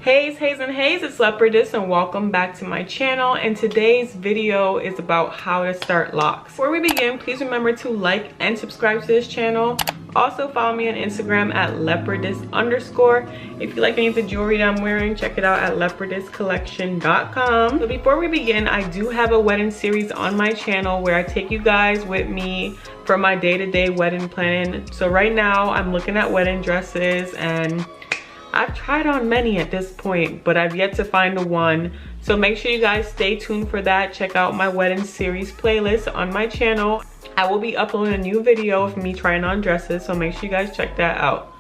Hey and hey, it's Leopardess and welcome back to my channel, and today's video is about how to start locks. Before we begin, please remember to like and subscribe to this channel. Also follow me on Instagram at leopardess_. If you like any of the jewelry that I'm wearing, check it out at leopardesscollection.com. So before we begin, I do have a wedding series on my channel where I take you guys with me for my day-to-day wedding planning. So right now I'm looking at wedding dresses, and I've tried on many at this point, but I've yet to find the one. So make sure you guys stay tuned for that. Check out my wedding series playlist on my channel. I will be uploading a new video of me trying on dresses, so make sure you guys check that out.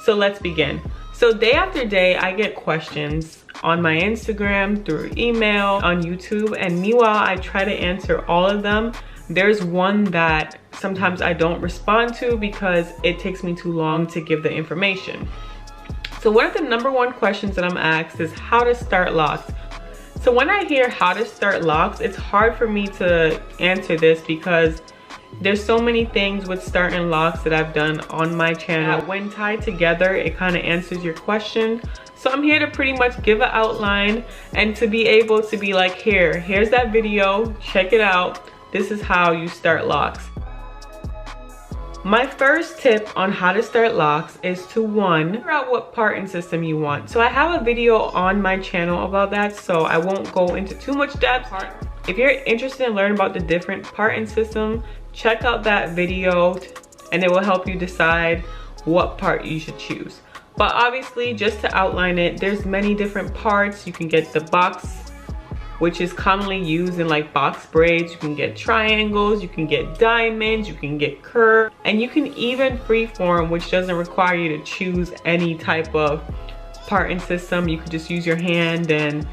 So let's begin. So day after day, I get questions on my Instagram, through email, on YouTube, and meanwhile, I try to answer all of them. There's one that sometimes I don't respond to because it takes me too long to give the information. So one of the #1 questions that I'm asked is how to start locks. So when I hear how to start locks, it's hard for me to answer this because there's so many things with starting locks that I've done on my channel. When tied together, it kind of answers your question. So I'm here to pretty much give an outline and to be able to be like, here's that video, check it out. This is how you start locks. My first tip on how to start locks is to figure out what parting system you want. So I have a video on my channel about that, so I won't go into too much depth. If you're interested in learning about the different parting system, check out that video and it will help you decide what part you should choose. But obviously, just to outline it, there's many different parts. You can get the box, which is commonly used in like box braids. You can get triangles, you can get diamonds, you can get curves, and you can even freeform, which doesn't require you to choose any type of parting system. You could just use your hand and,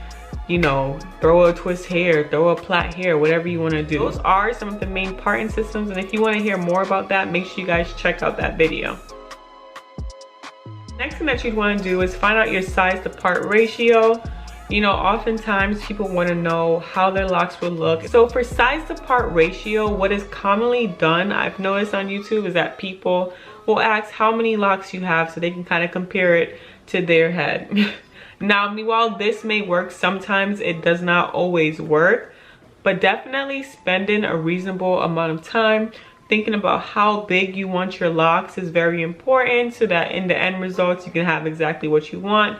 you know, throw a twist here, throw a plait here, whatever you want to do. Those are some of the main parting systems, and if you want to hear more about that, make sure you guys check out that video. Next thing that you'd want to do is find out your size to part ratio. You know, oftentimes people want to know how their locks will look. So for size to part ratio, what is commonly done, I've noticed on YouTube, is that people will ask how many locks you have so they can kind of compare it to their head. Now, while this may work, sometimes it does not always work, but definitely spending a reasonable amount of time thinking about how big you want your locks is very important so that in the end results, you can have exactly what you want.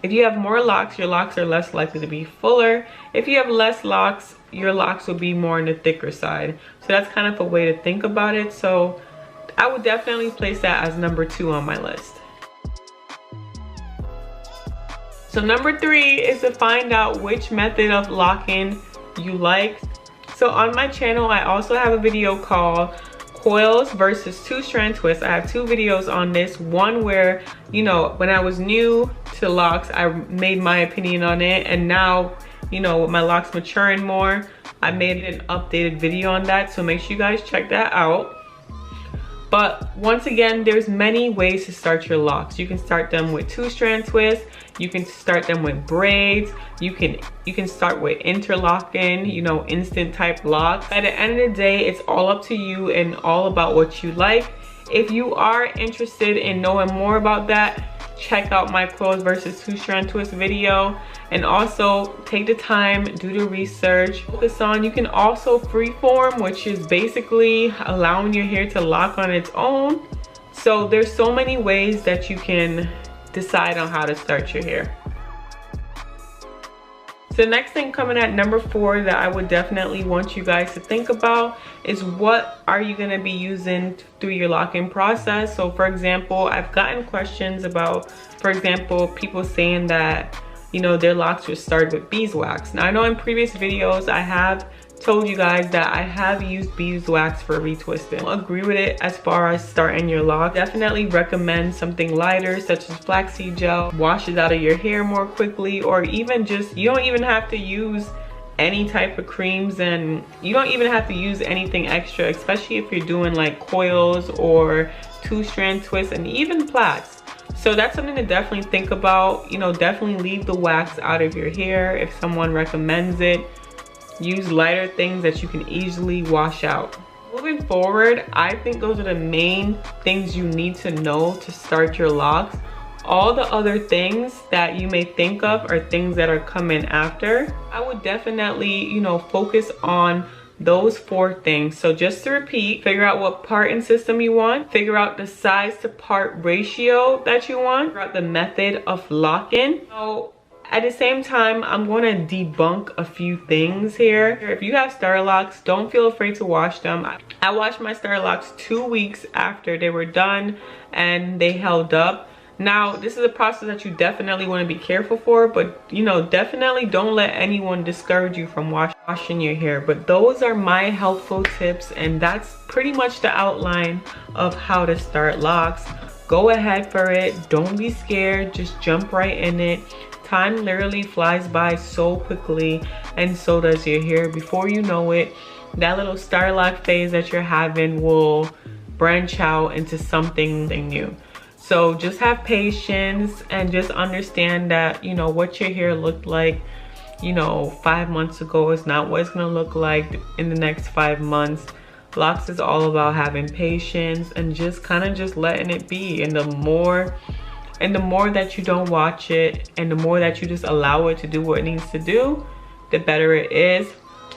If you have more locks, your locks are less likely to be fuller. If you have less locks, your locks will be more on the thicker side. So that's kind of a way to think about it. So I would definitely place that as #2 on my list. So #3 is to find out which method of locking you like. So on my channel, I also have a video called coils versus 2-strand twists. I have 2 videos on this. One where, you know, when I was new to locks, I made my opinion on it, and now, you know, with my locks maturing more, I made an updated video on that, so make sure you guys check that out. But once again, there's many ways to start your locks. You can start them with 2-strand twists. You can start them with braids. You can start with interlocking, you know, instant type locks. At the end of the day, it's all up to you and all about what you like. If you are interested in knowing more about that, check out my coils versus 2-strand twist video, and also take the time, do the research, focus on. You can also freeform, which is basically allowing your hair to lock on its own. So there's so many ways that you can decide on how to start your hair. So the next thing coming at #4 that I would definitely want you guys to think about is what are you going to be using through your locking process. So for example, I've gotten questions about, for example, people saying that, you know, their locks were started with beeswax. Now I know in previous videos I have told you guys that I have used beeswax for retwisting. I don't agree with it as far as starting your lock. Definitely recommend something lighter such as flaxseed gel, washes out of your hair more quickly, or even just, you don't even have to use any type of creams, and you don't even have to use anything extra, especially if you're doing like coils or 2-strand twists and even plaits. So that's something to definitely think about. You know, definitely leave the wax out of your hair if someone recommends it. Use lighter things that you can easily wash out. Moving forward, I think those are the main things you need to know to start your locks. all the other things that you may think of are things that are coming after. I would definitely, you know, focus on those 4 things. So just to repeat, figure out what part and system you want, figure out the size to part ratio that you want, figure out the method of lock-in. So at the same time, I'm going to debunk a few things here. If you have StarLocks, don't feel afraid to wash them. I washed my StarLocks 2 weeks after they were done and they held up. Now, this is a process that you definitely want to be careful for, but you know, definitely don't let anyone discourage you from washing your hair. But those are my helpful tips, and that's pretty much the outline of how to start locks. Go ahead for it. Don't be scared. Just jump right in it. Time literally flies by so quickly, and so does your hair. Before you know it, that little StarLock phase that you're having will branch out into something new. So just have patience and just understand that, you know, what your hair looked like, you know, 5 months ago is not what it's gonna look like in the next 5 months. Locks is all about having patience and just kind of just letting it be. And the more that you don't watch it, and the more that you just allow it to do what it needs to do, the better it is.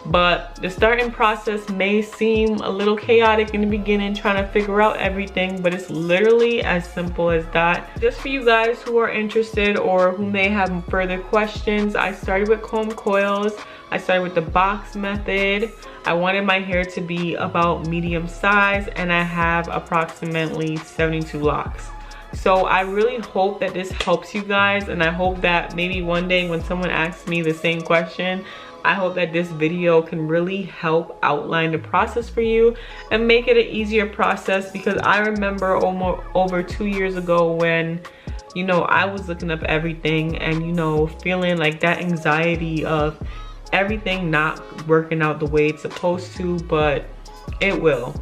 But the starting process may seem a little chaotic in the beginning, trying to figure out everything, but it's literally as simple as that. Just for you guys who are interested or who may have further questions, I started with comb coils. I started with the box method. I wanted my hair to be about medium size, and I have approximately 72 locks. So I really hope that this helps you guys, and I hope that maybe one day when someone asks me the same question, I hope that this video can really help outline the process for you and make it an easier process, because I remember over 2 years ago when, you know, I was looking up everything and, you know, feeling like that anxiety of everything not working out the way it's supposed to, but it will.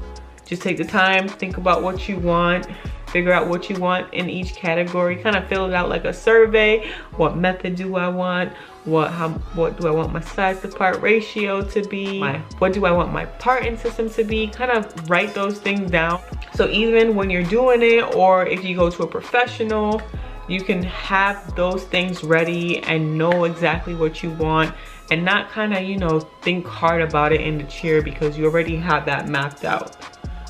Just take the time, think about what you want, figure out what you want in each category, kind of fill it out like a survey. What method do I want? What do I want my size to part ratio to be? What do I want my parting system to be? Kind of write those things down. So even when you're doing it, or if you go to a professional, you can have those things ready and know exactly what you want, and not kind of, you know, think hard about it in the chair, because you already have that mapped out.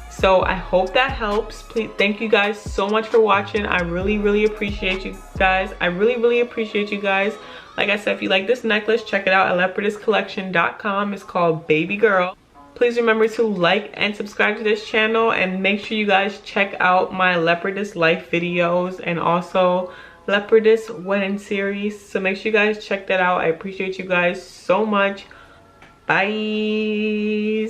So I hope that helps. Please, thank you guys so much for watching. I really appreciate you guys. I really appreciate you guys. Like I said, if you like this necklace, check it out at leopardesscollection.com. It's called Baby Girl. Please remember to like and subscribe to this channel, and make sure you guys check out my Leopardess life videos and also Leopardess wedding series. So make sure you guys check that out. I appreciate you guys so much. Bye.